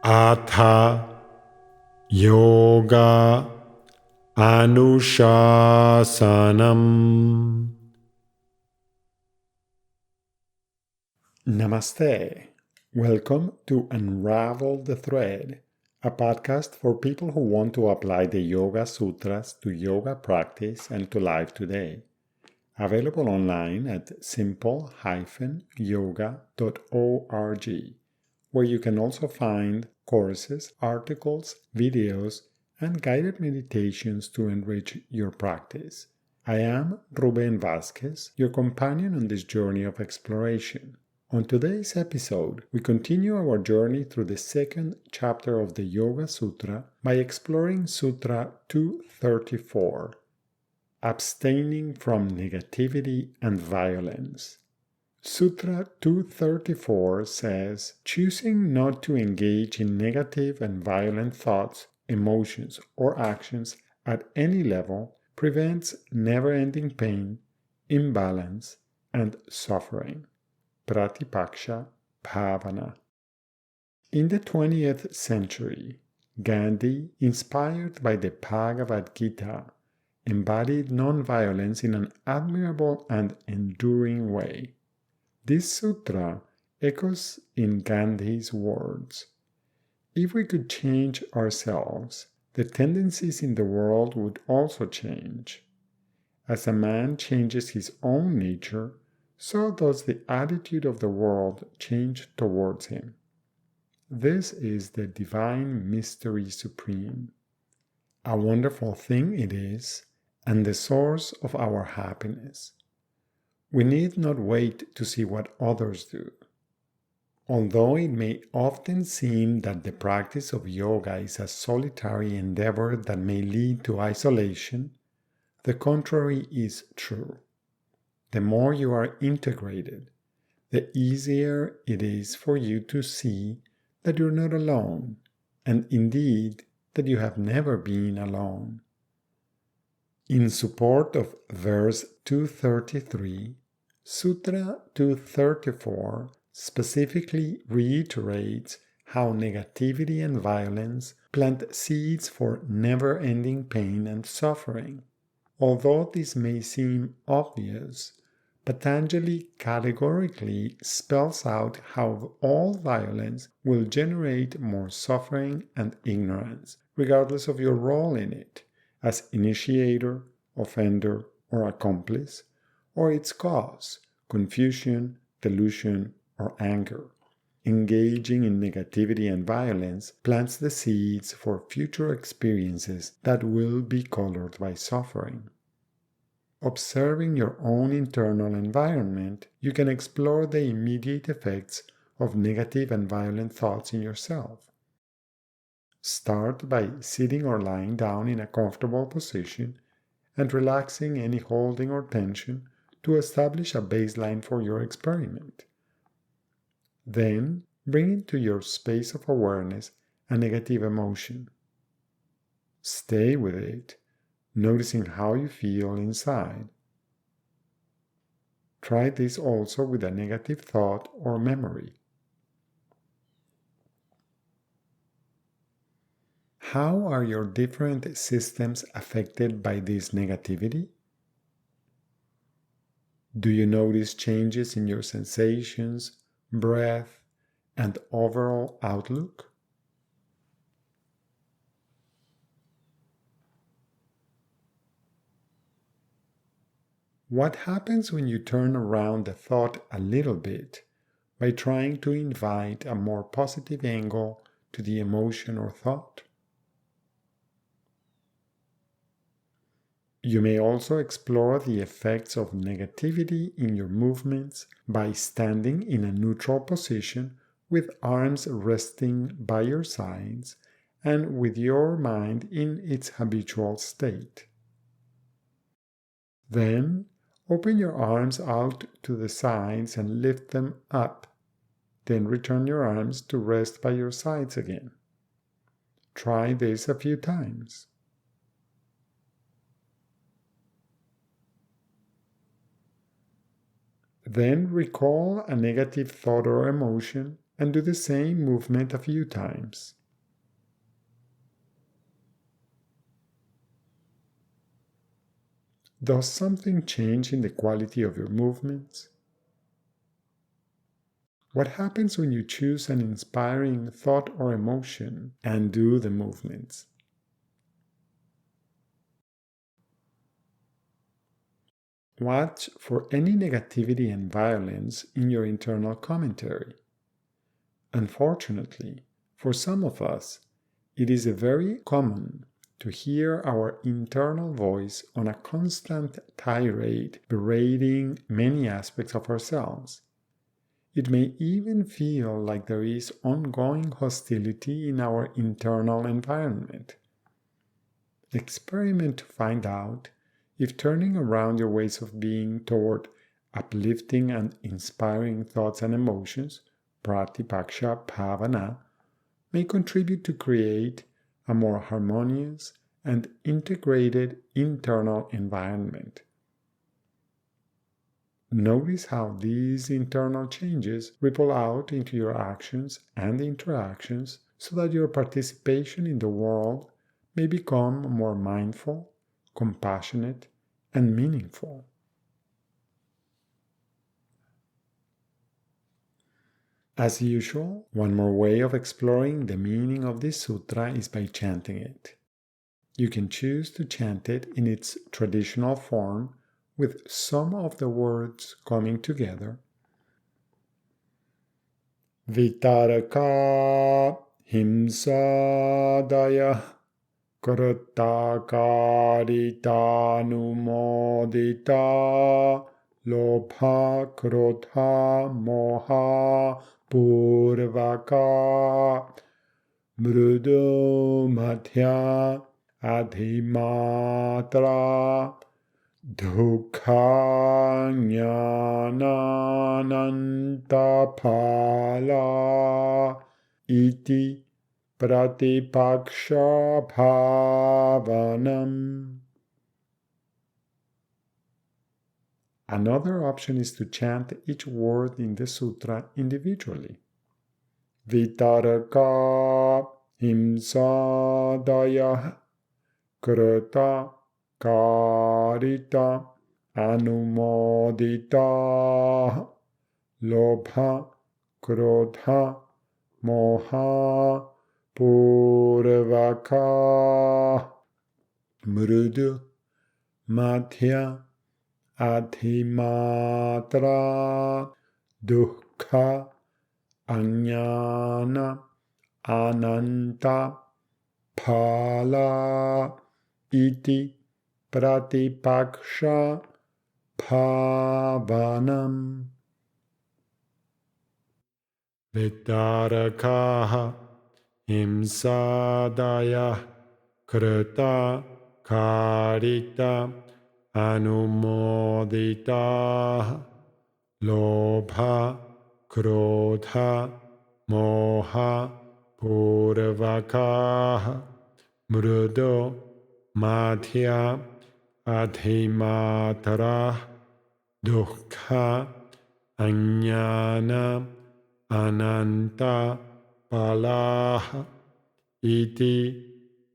Atha Yoga Anushasanam. Namaste. Welcome to Unravel the Thread, a podcast for people who want to apply the Yoga Sutras to yoga practice and to life today. Available online at simple-yoga.org, where you can also find courses, articles, videos, and guided meditations to enrich your practice. I am Ruben Vázquez, your companion on this journey of exploration. On today's episode, we continue our journey through the second chapter of the Yoga Sutra by exploring Sutra 234, Abstaining from Negativity and Violence. Sutra 234 says, choosing not to engage in negative and violent thoughts, emotions, or actions at any level prevents never-ending pain, imbalance, and suffering. Pratipaksha Bhavana. In the 20th century, Gandhi, inspired by the Bhagavad Gita, embodied nonviolence in an admirable and enduring way. This sutra echoes in Gandhi's words. If we could change ourselves, the tendencies in the world would also change. As a man changes his own nature, so does the attitude of the world change towards him. This is the divine mystery supreme. A wonderful thing it is, and the source of our happiness. We need not wait to see what others do. Although it may often seem that the practice of yoga is a solitary endeavor that may lead to isolation, the contrary is true. The more you are integrated, the easier it is for you to see that you're not alone, and indeed that you have never been alone. In support of verse 233, Sutra 234 specifically reiterates how negativity and violence plant seeds for never-ending pain and suffering. Although this may seem obvious, Patanjali categorically spells out how all violence will generate more suffering and ignorance, regardless of your role in it, as initiator, offender, or accomplice, or its cause, confusion, delusion, or anger. Engaging in negativity and violence plants the seeds for future experiences that will be colored by suffering. Observing your own internal environment, you can explore the immediate effects of negative and violent thoughts in yourself. Start by sitting or lying down in a comfortable position and relaxing any holding or tension to establish a baseline for your experiment. Then, bring into your space of awareness a negative emotion. Stay with it, noticing how you feel inside. Try this also with a negative thought or memory. How are your different systems affected by this negativity? Do you notice changes in your sensations, breath, and overall outlook? What happens when you turn around the thought a little bit by trying to invite a more positive angle to the emotion or thought? You may also explore the effects of negativity in your movements by standing in a neutral position with arms resting by your sides and with your mind in its habitual state. Then, open your arms out to the sides and lift them up. Then return your arms to rest by your sides again. Try this a few times. Then recall a negative thought or emotion and do the same movement a few times. Does something change in the quality of your movements? What happens when you choose an inspiring thought or emotion and do the movements? Watch for any negativity and violence in your internal commentary. Unfortunately, for some of us, it is very common to hear our internal voice on a constant tirade berating many aspects of ourselves. It may even feel like there is ongoing hostility in our internal environment. Experiment to find out if turning around your ways of being toward uplifting and inspiring thoughts and emotions, pratipaksha bhavana, may contribute to create a more harmonious and integrated internal environment. Notice how these internal changes ripple out into your actions and interactions so that your participation in the world may become more mindful, compassionate, and meaningful. As usual, one more way of exploring the meaning of this sutra is by chanting it. You can choose to chant it in its traditional form with some of the words coming together. Vitaraka himsadaya karatakarita lobha krodha moha purvaka mrudo madhya adhimatra dukkha jnanananta phala iti pratipaksha bhavanam. Another option is to chant each word in the sutra individually. Vitaraka himsadaya krata karita anumodita lobha krodha moha purvaka mrudu madhya adhimatra dukkha ajnana ananta phala iti pratipaksha bhavanam. Vitarakaha himsadaya krita karita anumodita lobha krodha moha purvaka mrudo madhya adhimatra dukkha ajnana ananta palaha iti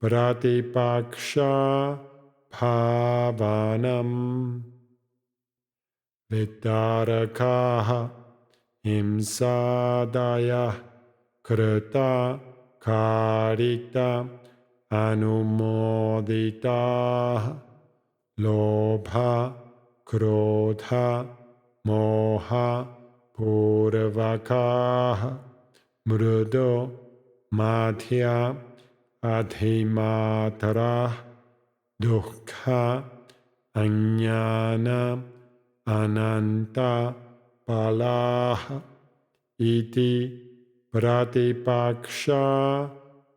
pratipaksha bhavanam. Vitarakaha himsadaya krita karita anumodita lobha krodha moha purvaka mrudo madhya adhimatra dukkha ajnana ananta palaha iti pratipaksha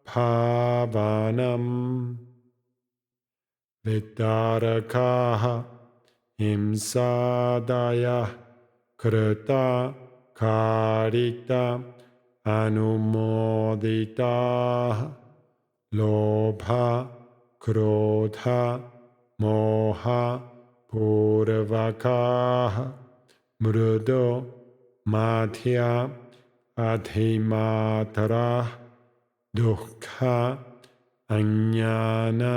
bhavanam. Vitarakaha himsadaya krita karita anumodita lobha krodha moha purvaka mrudo madhya adhimatara dukkha ajnana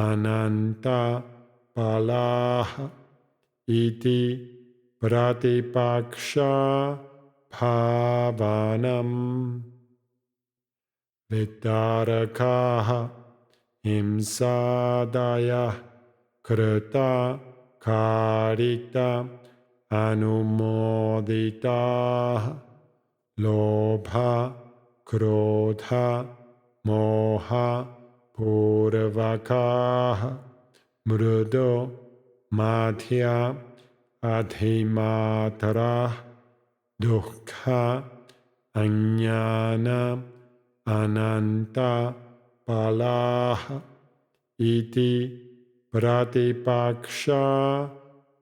ananta palaha iti pratipaksha bhavanam vitarakaha himsadaya krita karita anumodita lobha krodha moha purvakaha mrudo madhya adhimatara dukkha ajnana ananta palaha iti pratipaksha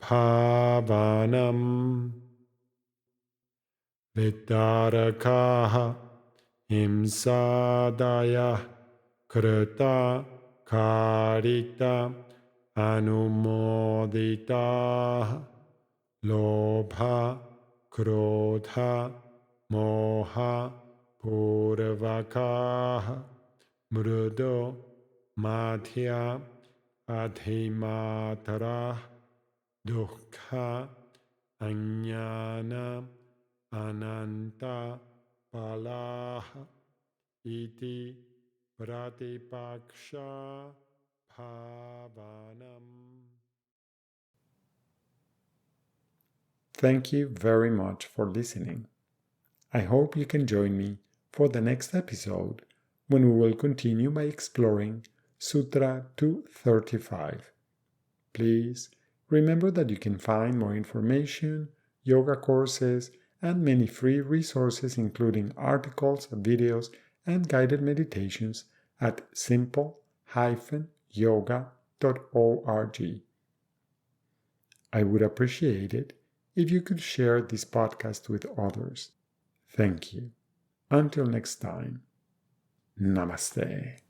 bhavanam vitarakaha himsadaya krita karita anumodita lobha krodha moha purvakaha mrudo madhya adhimatara dukkha ajnana ananta palaha iti pratipaksha bhavanam. Thank you very much for listening. I hope you can join me for the next episode when we will continue by exploring Sutra 235. Please remember that you can find more information, yoga courses, and many free resources including articles, videos, and guided meditations at simple-yoga.org. I would appreciate it if you could share this podcast with others. Thank you. Until next time, Namaste.